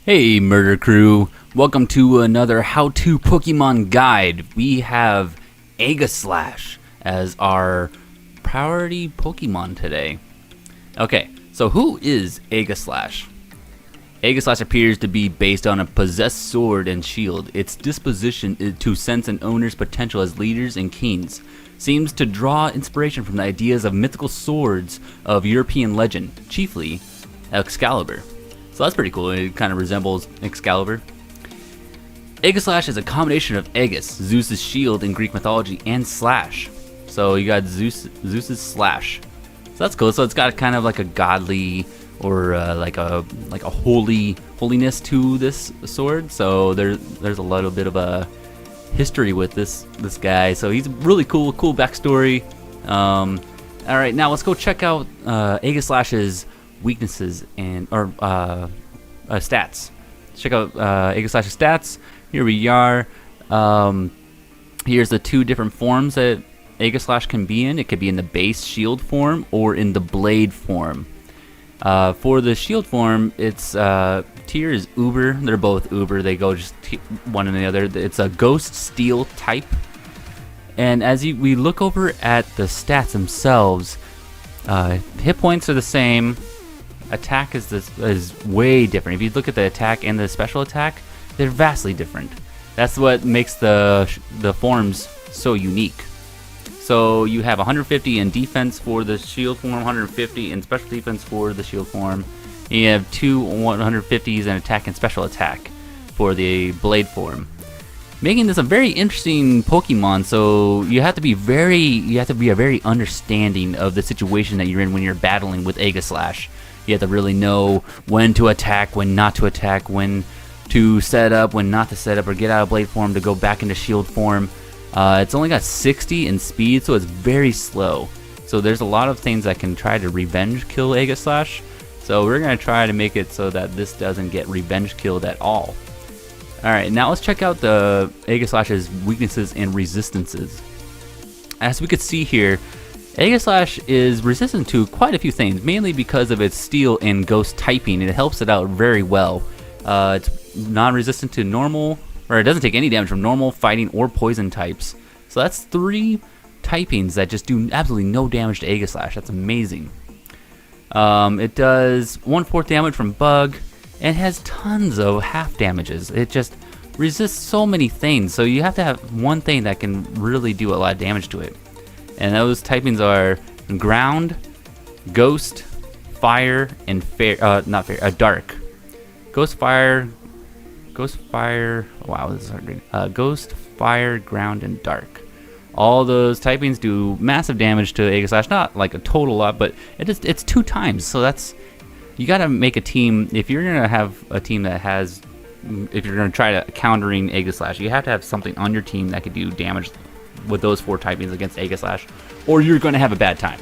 Hey Murder Crew, welcome to another how-to Pokemon guide. We have Aegislash as our priority Pokemon today. Okay, so who is Aegislash? Aegislash appears to be based on a possessed sword and shield. Its disposition is to sense an owner's potential as leaders and kings. Seems to draw inspiration from the ideas of mythical swords of European legend, chiefly Excalibur. So that's pretty cool. It kind of resembles Excalibur. Aegislash is a combination of Aegis, Zeus's shield in Greek mythology, and Slash. So you got Zeus's Slash. So that's cool. So it's got kind of like a godly or like a holiness to this sword. So there's a little bit of a history with this guy. So he's really cool backstory. All right, now let's go check out Aegislash's weaknesses and stats. Check out Aegislash's stats. Here we are. Here's the two different forms that Aegislash can be in. It could be in the base shield form or in the blade form. For the shield form, its tier is Uber. They're both Uber. They go just one and the other. It's a Ghost Steel type. And as we look over at the stats themselves, hit points are the same. Attack is way different. If you look at the attack and the special attack, they're vastly different. That's what makes the forms so unique. So you have 150 in defense for the shield form, 150 in special defense for the shield form. And you have two 150s in attack and special attack for the blade form, making this a very interesting Pokemon. So you have to be a very understanding of the situation that you're in when you're battling with Aegislash. You have to really know when to attack, when not to attack, when to set up, when not to set up, or get out of blade form to go back into shield form. It's only got 60 in speed, so it's very slow. So there's a lot of things that can try to revenge kill Aegislash. So we're going to try to make it so that this doesn't get revenge killed at all. Alright, now let's check out the Aegislash's weaknesses and resistances. As we could see here, Aegislash is resistant to quite a few things, mainly because of its steel and ghost typing. It helps it out very well. It's non-resistant to normal, or it doesn't take any damage from normal, fighting, or poison types. So that's three typings that just do absolutely no damage to Aegislash. That's amazing. It does 1/4 damage from bug, and has tons of half damages. It just resists so many things, so you have to have one thing that can really do a lot of damage to it. And those typings are ground, ghost, fire, and dark. Ghost, fire. Wow, this is hard to read. Ghost, fire, ground, and dark. All those typings do massive damage to Aegislash. Not like a total lot, but it's 2 times. So that's, you gotta make a team. If you're gonna have a team that has, if you're gonna try to countering Aegislash, you have to have something on your team that could do damage with those 4 typings against Aegislash, or you're going to have a bad time.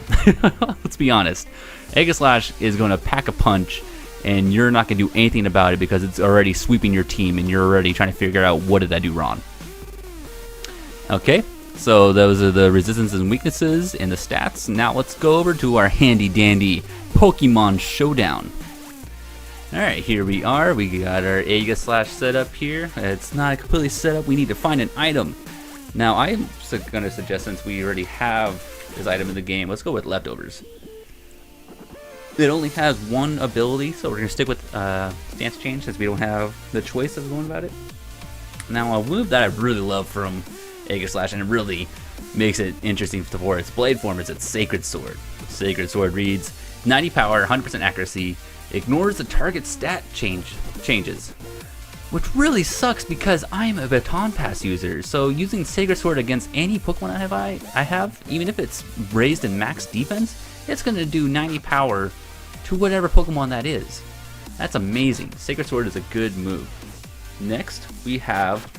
Let's be honest. Aegislash is going to pack a punch, and you're not going to do anything about it because it's already sweeping your team, and you're already trying to figure out what did I do wrong. Okay, so those are the resistances and weaknesses and the stats. Now let's go over to our handy-dandy Pokemon Showdown. Alright, here we are. We got our Aegislash set up here. It's not completely set up. We need to find an item. Now, I'm going to suggest, since we already have this item in the game, let's go with Leftovers. It only has one ability, so we're going to stick with Stance Change since we don't have the choice of going about it. Now, a move that I really love from Aegislash, and it really makes it interesting for its blade form, is its Sacred Sword. Sacred Sword reads 90 power, 100% accuracy, ignores the target stat changes. Which really sucks because I'm a Baton Pass user, so using Sacred Sword against any Pokemon I have, even if it's raised in max defense, it's going to do 90 power to whatever Pokemon that is. That's amazing. Sacred Sword is a good move. Next, we have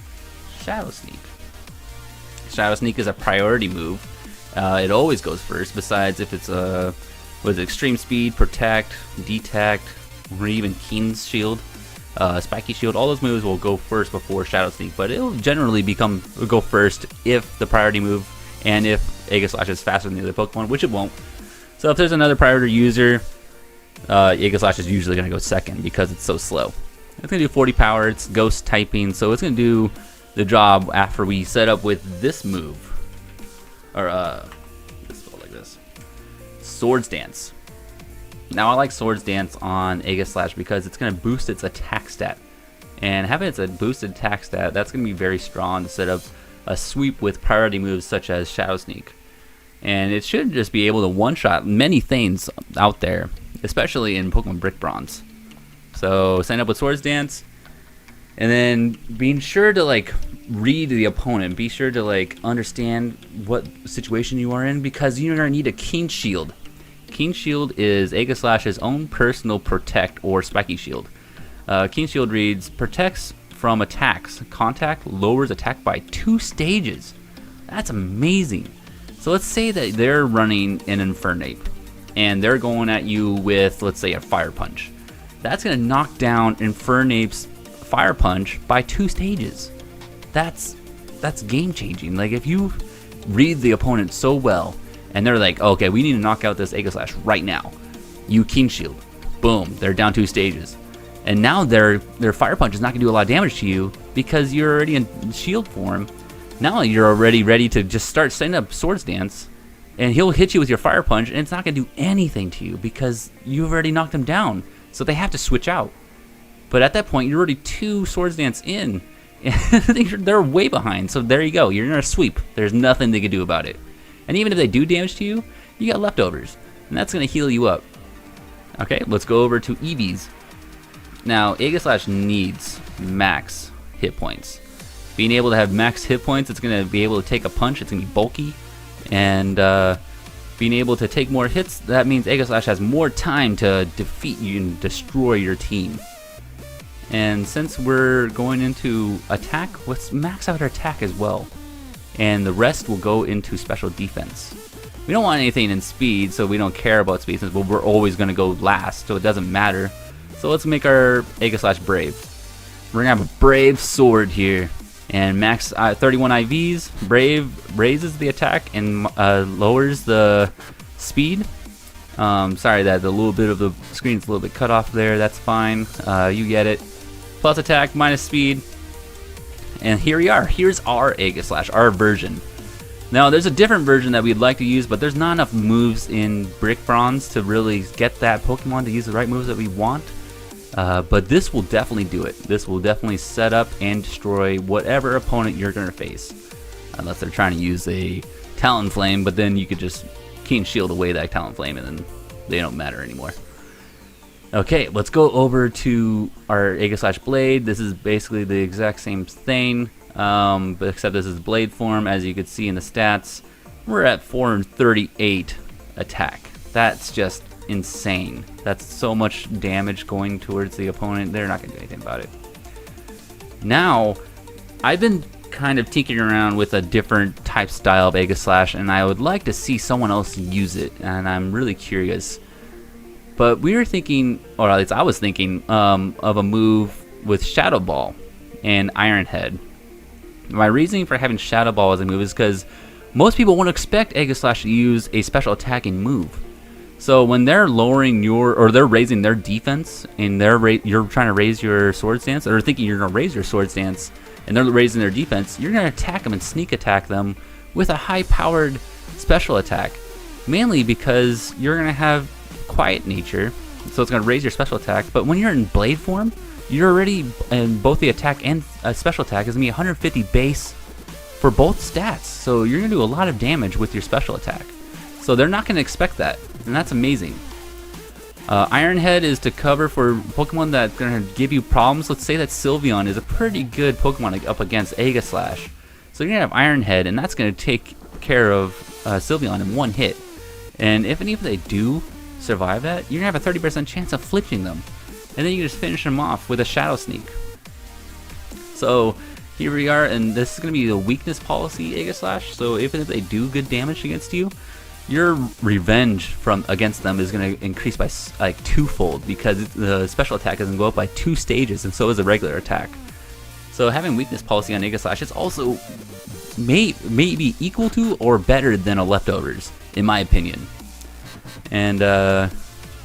Shadow Sneak. Shadow Sneak is a priority move. It always goes first, besides if it's with Extreme Speed, Protect, Detect, or even Keen's Shield. Spiky Shield, all those moves will go first before Shadow Sneak, but it'll generally go first if the priority move and if Aegislash is faster than the other Pokemon, which it won't. So if there's another priority user, Aegislash is usually going to go second because it's so slow. It's going to do 40 power. It's ghost typing, so it's going to do the job after we set up with this move. Or, let's go like this. Swords Dance. Now, I like Swords Dance on Aegislash because it's going to boost its attack stat. And having its a boosted attack stat, that's going to be very strong to set up a sweep with priority moves such as Shadow Sneak. And it should just be able to one-shot many things out there, especially in Pokemon Brick Bronze. So, sign up with Swords Dance. And then being sure to like read the opponent, be sure to like understand what situation you are in, because you're gonna need a Keen Shield. Keen Shield is Aegislash's own personal protect or spiky shield. Keen Shield reads, protects from attacks. Contact lowers attack by 2 stages. That's amazing. So let's say that they're running an Infernape and they're going at you with, let's say, a Fire Punch. That's gonna knock down Infernape's Fire Punch by 2 stages. That's game changing. Like, if you read the opponent so well and they're like, okay, we need to knock out this Aegislash right now, you Keen Shield, boom, they're down 2 stages, and now their Fire Punch is not gonna do a lot of damage to you because you're already in shield form. Now you're already ready to just start setting up Swords Dance, and he'll hit you with your Fire Punch and it's not gonna do anything to you because you've already knocked him down. So they have to switch out. But at that point, you're already 2 Swords Dance in, and they're way behind. So there you go. You're in a sweep. There's nothing they can do about it. And even if they do damage to you, you got leftovers, and that's going to heal you up. Okay, let's go over to EVs. Now, Aegislash needs max hit points. Being able to have max hit points, it's going to be able to take a punch. It's going to be bulky, and being able to take more hits, that means Aegislash has more time to defeat you and destroy your team. And since we're going into attack, let's max out our attack as well. And the rest will go into special defense. We don't want anything in speed, so we don't care about speed, since we're always going to go last, so it doesn't matter. So let's make our Aegislash Brave. We're going to have a Brave Sword here. And max 31 IVs. Brave raises the attack and lowers the speed. Sorry that the little bit of the screen's a little bit cut off there. That's fine. You get it. Plus attack, minus speed. And here we are. Here's our Aegislash, our version. Now, there's a different version that we'd like to use, but there's not enough moves in Brick Bronze to really get that Pokemon to use the right moves that we want. But this will definitely do it. This will definitely set up and destroy whatever opponent you're going to face. Unless they're trying to use a Talonflame, but then you could just Keen Shield away that Talonflame and then they don't matter anymore. Okay, let's go over to our Aegislash Blade. This is basically the exact same thing, but except this is Blade form. As you can see in the stats, we're at 438 attack. That's just insane. That's so much damage going towards the opponent. They're not going to do anything about it. Now, I've been kind of tinkering around with a different type style of Aegislash, and I would like to see someone else use it, and I'm really curious. But we were thinking, or at least I was thinking, of a move with Shadow Ball and Iron Head. My reasoning for having Shadow Ball as a move is because most people won't expect Aegislash to use a special attacking move. So when they're lowering your, or they're raising their defense, and you're trying to raise your Swords Dance, or thinking you're going to raise your Swords Dance, and they're raising their defense, you're going to attack them and sneak attack them with a high-powered special attack. Mainly because you're going to have Quiet Nature, so it's going to raise your special attack. But when you're in Blade form, you're already in both the attack and special attack is going to be 150 base for both stats. So you're going to do a lot of damage with your special attack. So they're not going to expect that, and that's amazing. Iron Head is to cover for Pokemon that are going to give you problems. Let's say that Sylveon is a pretty good Pokemon up against Aegislash. So you're going to have Iron Head, and that's going to take care of Sylveon in one hit. And if they do survive that, you're going to have a 30% chance of flinching them. And then you can just finish them off with a Shadow Sneak. So here we are, and this is going to be the weakness policy Aegislash. So even if they do good damage against you, your revenge against them is going to increase by like twofold, because the special attack is going to go up by 2 stages, and so is the regular attack. So having weakness policy on Aegislash is also maybe equal to or better than a Leftovers, in my opinion. And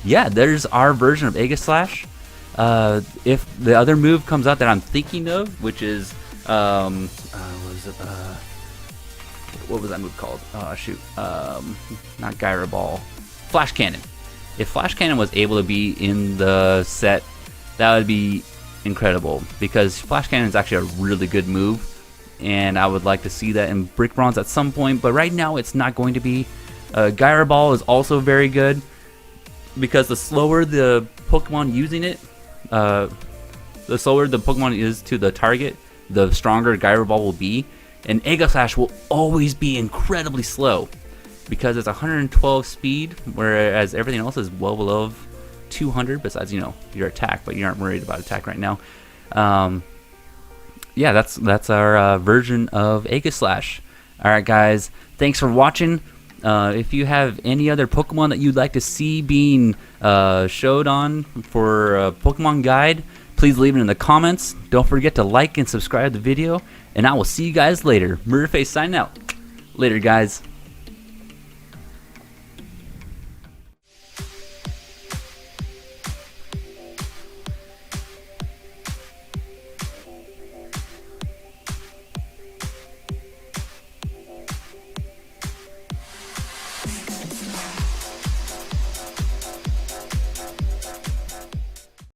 yeah, there's our version of Aegislash. If the other move comes out that I'm thinking of, which is what was that move called? Shoot, not Gyro Ball, Flash Cannon. If Flash Cannon was able to be in the set, that would be incredible, because Flash Cannon is actually a really good move, and I would like to see that in Brick Bronze at some point, but right now it's not going to be. Gyro Ball is also very good, because the slower the Pokemon using it, the slower the Pokemon is to the target, the stronger Gyro Ball will be, and Aegislash will always be incredibly slow, because it's 112 speed, whereas everything else is well below 200, besides, you know, your attack, but you aren't worried about attack right now. Yeah, that's our version of Aegislash. Alright guys, thanks for watching. If you have any other Pokemon that you'd like to see being showed on for a Pokemon guide, please leave it in the comments. Don't forget to like and subscribe the video, and I will see you guys later. Murderface signing out. Later guys.